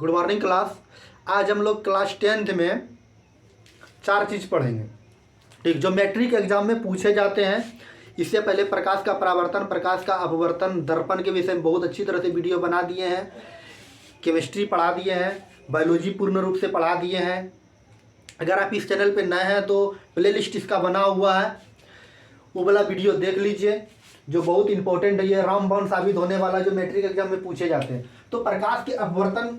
Good morning class. आज हम लोग क्लास 10th में 4 चीज़ पढ़ेंगे। ठीक, जो मैट्रिक एग्जाम में पूछे जाते हैं। इससे पहले प्रकाश का परावर्तन, प्रकाश का अपवर्तन, दर्पण के विषय में बहुत अच्छी तरह से वीडियो बना दिए हैं। केमिस्ट्री पढ़ा दिए हैं, बायोलॉजी पूर्ण रूप से पढ़ा दिए हैं। अगर आप इस चैनल पे नए हैं तो प्लेलिस्ट इसका बना हुआ है, वो वाला वीडियो देख लीजिए जो बहुत इंपॉर्टेंट है। ये रामबाण साबित होने वाला जो मैट्रिक एग्जाम में पूछे जाते हैं। तो प्रकाश के अपवर्तन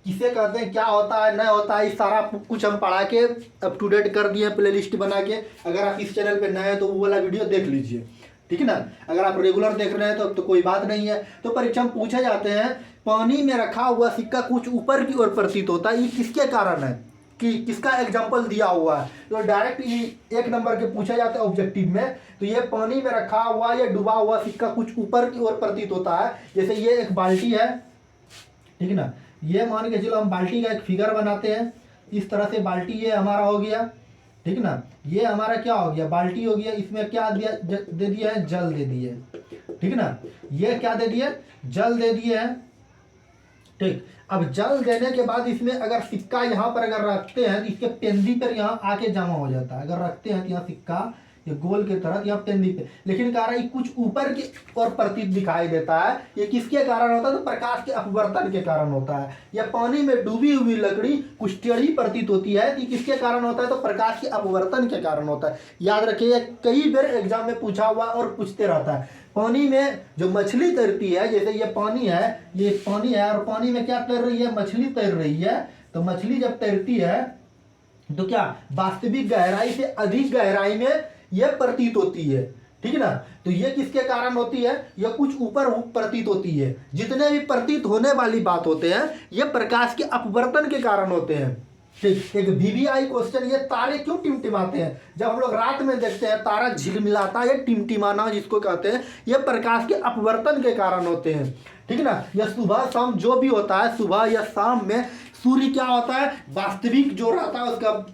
किसे कहते हैं, क्या होता है, न होता है, इस सारा कुछ हम पढ़ा के अप टू डेट कर दिए प्लेलिस्ट बना के। अगर आप इस चैनल पे नए हैं तो वो वाला वीडियो देख लीजिए, ठीक है ना। अगर आप रेगुलर देख रहे हैं तो कोई बात नहीं है। तो परीक्षा में पूछे जाते हैं, पानी में रखा हुआ सिक्का कुछ ऊपर की ओर प्रतीत होता है, ये किसके कारण है, कि किसका एग्जाम्पल दिया हुआ है। तो डायरेक्ट 1 नंबर के पूछे जाते हैं ऑब्जेक्टिव में। तो ये पानी में रखा हुआ या डूबा हुआ सिक्का कुछ ऊपर की ओर प्रतीत होता है। जैसे ये एक बाल्टी है, ठीक है ना। ये मान के चलो हम बाल्टी का एक फिगर बनाते हैं। इस तरह से बाल्टी ये हमारा हो गया, ठीक ना। ये हमारा क्या हो गया, बाल्टी हो गया। इसमें क्या दिया दे दिया है, जल दे दिए, ठीक ना। ये क्या दे दिया, जल दे दिए है, ठीक। अब जल देने के बाद इसमें अगर सिक्का यहाँ पर अगर रखते हैं तो इसके पेंदी पर यहाँ आके जमा हो जाता है। अगर रखते हैं तो यहाँ सिक्का ये गोल के तरह यहाँ पेंदी पे, लेकिन कह रहा है कुछ ऊपर की और प्रतीत दिखाई देता है। ये किसके कारण होता है, तो प्रकाश के अपवर्तन के कारण होता है। या पानी में डूबी हुई लकड़ी कुछ टेढ़ी प्रतीत होती है, तो किसके कारण होता है, तो प्रकाश के अपवर्तन के कारण होता है। याद रखिए, कई बार एग्जाम में पूछा हुआ और पूछते रहता है। पानी में जो मछली तैरती है, जैसे ये पानी है और पानी में क्या तैर रही है, मछली तैर रही है। तो मछली जब तैरती है तो क्या वास्तविक गहराई से अधिक गहराई में यह प्रतीत होती है, ठीक है ना। तो ये किसके कारण होती है, यह कुछ ऊपर प्रतीत होती है। जितने भी प्रतीत होने वाली बात होते हैं ये प्रकाश के अपवर्तन के कारण होते हैं। ठीक, एक VVI क्वेश्चन, ये तारे क्यों टिमटिमाते हैं। जब हम लोग रात में देखते हैं तारा झिलमिलाता है, टिमटिमाना जिसको कहते हैं, ये प्रकाश के अपवर्तन के कारण होते हैं, ठीक है ना। यह सुबह शाम जो भी होता है, सुबह या शाम में सूर्य क्या होता है, वास्तविक जो रहता है उसका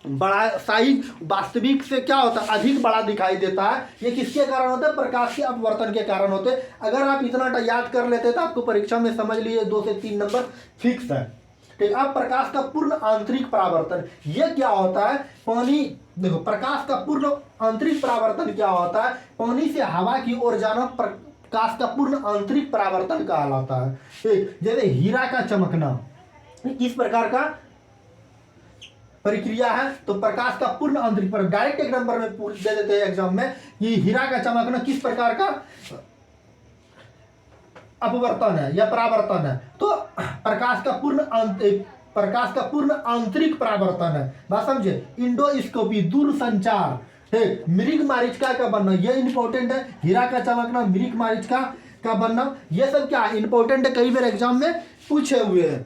बड़ा साइज वास्तविक से क्या होता है, अधिक बड़ा दिखाई देता है। ये किसके कारण होता है, प्रकाश के अपवर्तन के कारण होते हैं। अगर आप इतना याद कर लेते तो आपको परीक्षा में समझ लीजिए 2 से 3 नंबर फिक्स है, ठीक। अब प्रकाश का पूर्ण आंतरिक परावर्तन, ये क्या होता है, पानी देखो, प्रकाश का पूर्ण आंतरिक परावर्तन क्या होता है, पानी से हवा की ओर जाना प्रकाश का पूर्ण आंतरिक परावर्तन कहलाता है, ठीक। जैसे हीरा का चमकना किस प्रकार का प्रक्रिया है, तो प्रकाश का पूर्ण आंतरिक पर। डायरेक्ट 1 नंबर में पूछ दे देते हैं एग्जाम में कि हीरा का चमकना किस प्रकार का अपवर्तन है या परावर्तन है, तो प्रकाश का पूर्ण आंतरिक परावर्तन है। बात समझे। इंडोस्कोपी, दूर संचार, ठीक। मृग मारीचिका का बनना, यह इंपॉर्टेंट है। हीरा का चमकना, मृग मारीचिका का बनना, यह सब क्या इंपॉर्टेंट है, कई बार एग्जाम में पूछे हुए हैं,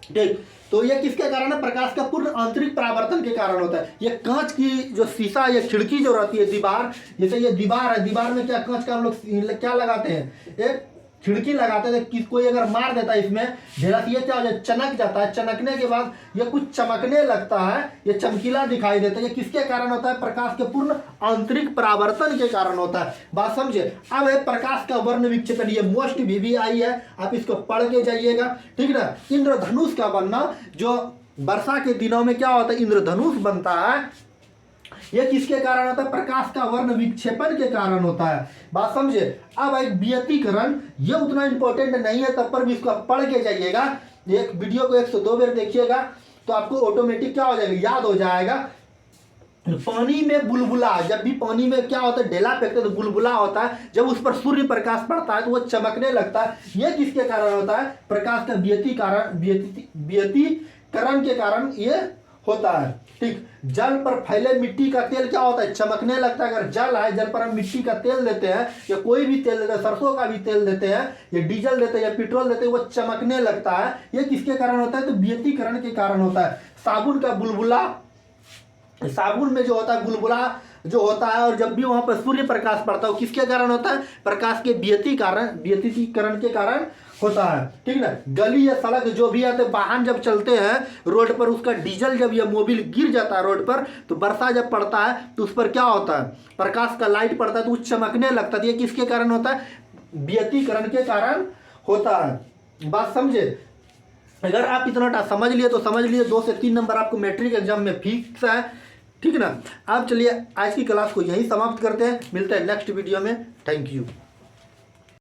ठीक। तो ये किसके कारण है, प्रकाश का पूर्ण आंतरिक परावर्तन के कारण होता है। ये कांच की जो शीशा या खिड़की जो रहती है, दीवार, जैसे ये दीवार है, दीवार में क्या कांच का हम लोग क्या लगाते हैं, एक खिड़की लगाते हैं। कि कोई अगर मार देता है इसमें ढेला, ये क्या हो जाए, चमक जाता है। चमकने के बाद ये कुछ चमकने लगता है, ये चमकीला दिखाई देता है। ये किसके कारण होता है, प्रकाश के पूर्ण आंतरिक परावर्तन के कारण होता है। बात समझे। अब है प्रकाश का वर्ण विक्षेपण, ये मोस्ट VVI है, आप इसको पढ़ के जाइएगा, ठीक ना। इंद्रधनुष का बनना, जो वर्षा के दिनों में क्या होता है, इंद्रधनुष बनता है, यह किसके कारण होता है, प्रकाश का वर्ण विक्षेपण के कारण होता है। बात समझे। अब एक व्यतिकरण, यह उतना इंपॉर्टेंट नहीं है, तब पर भी इसको पढ़ के जाइएगा। एक वीडियो को 102 बार देखिएगा तो आपको ऑटोमेटिक क्या हो जाएगा, याद हो जाएगा। पानी में बुलबुला, जब भी पानी में क्या होता है, ढेला फेंकते तो बुलबुला होता है, जब उस पर सूर्य प्रकाश पड़ता है तो वो चमकने लगता है। यह किसके कारण होता है, प्रकाश का व्यतिकरण के कारण ये होता है, ठीक। जल पर फैले मिट्टी का तेल क्या होता है, चमकने लगता है। अगर जल है, जल पर हम मिट्टी का तेल देते हैं या कोई भी तेल देते हैं, सरसों का भी तेल देते हैं या डीजल देते हैं या पेट्रोल देते हैं, वो चमकने लगता है। ये किसके कारण होता है, तो व्यतिकरण के कारण होता है। साबुन का बुलबुला, साबुन में जो होता है बुलबुला जो होता है, और जब भी वहां पर सूर्य प्रकाश पड़ता है, वो किसके कारण होता है, प्रकाश के व्यतिकरण के कारण होता है, ठीक ना। गली या सड़क जो भी है, तो वाहन जब चलते हैं रोड पर, उसका डीजल जब यह मोबिल गिर जाता है रोड पर, तो वर्षा जब पड़ता है तो उस पर क्या होता है, प्रकाश का लाइट पड़ता है तो वो चमकने लगता है। ये किसके कारण होता है, व्यतिकरण के कारण होता है। बात समझे। अगर आप इतना समझ लिए तो समझ लिए, 2 से 3 नंबर आपको मैट्रिक एग्जाम में फिक्स है, ठीक है ना। आप चलिए आज की क्लास को यहीं समाप्त करते हैं, मिलते हैं नेक्स्ट वीडियो में। Thank you.